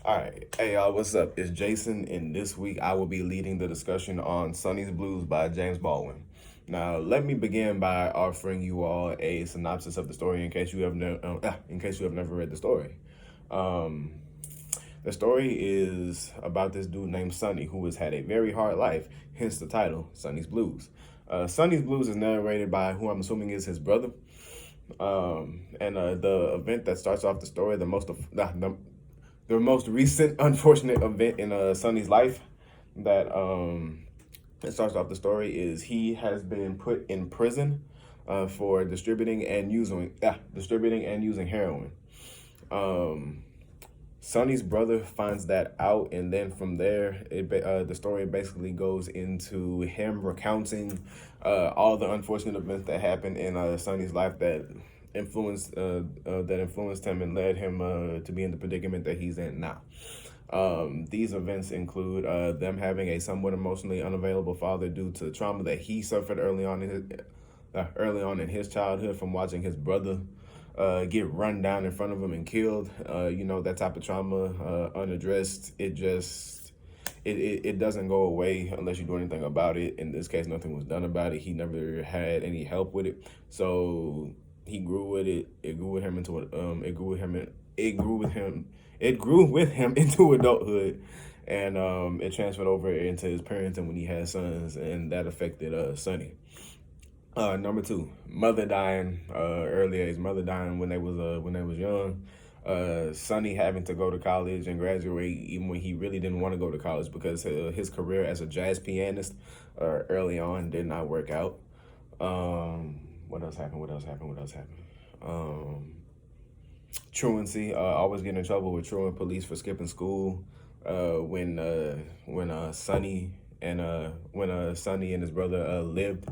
All right. Hey, y'all, what's up? It's Jason, and this week I will be leading the discussion on Sonny's Blues by James Baldwin. Now, let me begin by offering you all a synopsis of the story in case you have never read the story. Um, the story is about this dude named Sonny who has had a very hard life, hence the title, Sonny's Blues. Sonny's Blues is narrated by who I'm assuming is his brother. And the event that starts off the story, the most recent unfortunate event in Sonny's life that starts off the story is he has been put in prison for distributing and using heroin. Um, Sonny's brother finds that out, and then from there, the story basically goes into him recounting all the unfortunate events that happened in Sonny's life that influenced him and led him to be in the predicament that he's in now. These events include them having a somewhat emotionally unavailable father due to trauma that he suffered early on in his childhood from watching his brother get run down in front of him and killed. That type of trauma unaddressed, it doesn't go away unless you do anything about it. In this case, nothing was done about it. He never had any help with it, so he grew with it. It grew with him into into adulthood, and it transferred over into his parents and when he had sons, and that affected Sonny. Number two, mother dying early age. Mother dying when they was young. Sonny having to go to college and graduate even when he really didn't want to go to college because his career as a jazz pianist early on did not work out. What else happened? Truancy. Always getting in trouble with truant police for skipping school. When Sonny and his brother lived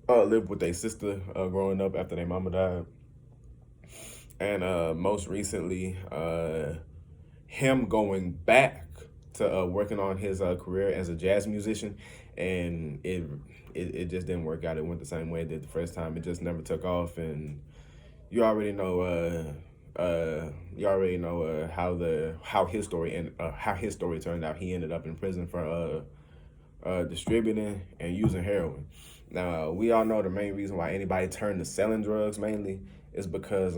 with their sister growing up after their mama died. And most recently, him going back to working on his career as a jazz musician, and it just didn't work out. It went the same way it did the first time. It just never took off, and you already know how his story turned out. He ended up in prison for distributing and using heroin. Now, we all know the main reason why anybody turned to selling drugs mainly is because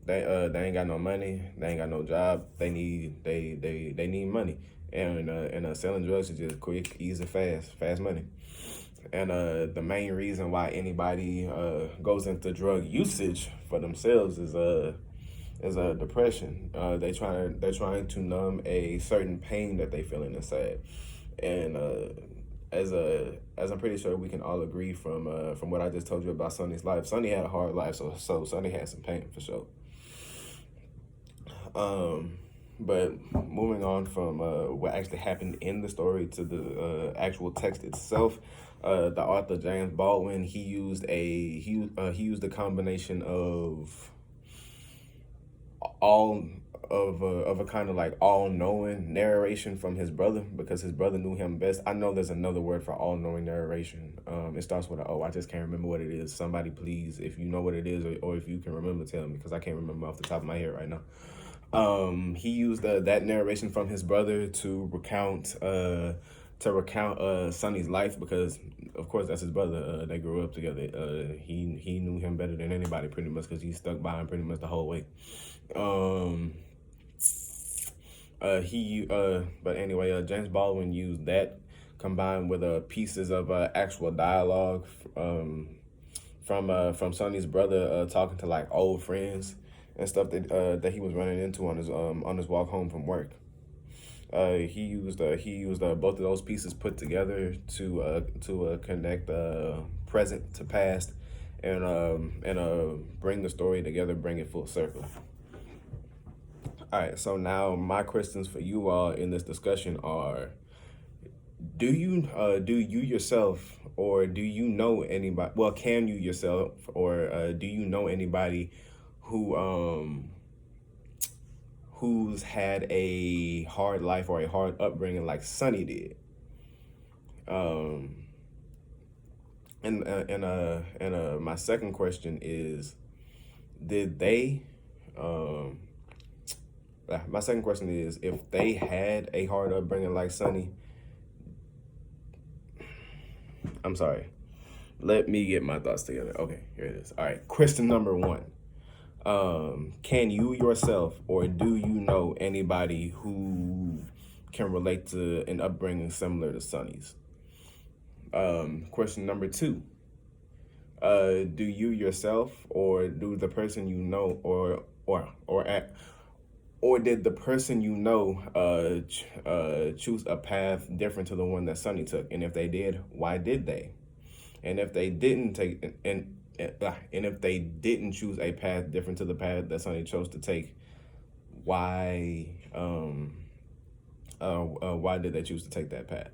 they ain't got no money, they ain't got no job, they need money, and selling drugs is just quick, easy, fast money. And the main reason why anybody goes into drug usage for themselves is depression. They're trying to numb a certain pain that they feel inside. And as I'm pretty sure we can all agree from what I just told you about Sonny's life, Sonny had a hard life, so Sonny had some pain for sure. But moving on from what actually happened in the story to the actual text itself, the author James Baldwin he used a combination of a kind of like all-knowing narration from his brother because his brother knew him best. I know there's another word for all-knowing narration. It starts with an O. I just can't remember what it is. Somebody please, if you know what it is or if you can remember, tell me because I can't remember off the top of my head right now. He used that narration from his brother to recount Sonny's life because, of course, that's his brother. They grew up together. He knew him better than anybody pretty much because he stuck by him pretty much the whole way. But anyway, James Baldwin used that combined with pieces of actual dialogue from Sonny's brother talking to like old friends and stuff that he was running into on his walk home from work. He used both of those pieces put together to connect present to past and bring the story together, bring it full circle. All right, so now my questions for you all in this discussion are: Do you yourself, or do you know anybody? Well, can you yourself, or do you know anybody who's had a hard life or a hard upbringing like Sonny did? My second question is: Did they My second question is, if they had a hard upbringing like Sonny, I'm sorry. Let me get my thoughts together. Okay, here it is. All right, question number one. Can you yourself or do you know anybody who can relate to an upbringing similar to Sonny's? Question number two. Do you yourself or do the person you know or did the person you know choose a path different to the one that Sonny took? And if they did, why did they? And if they didn't and if they didn't choose a path different to the path that Sonny chose to take, why did they choose to take that path?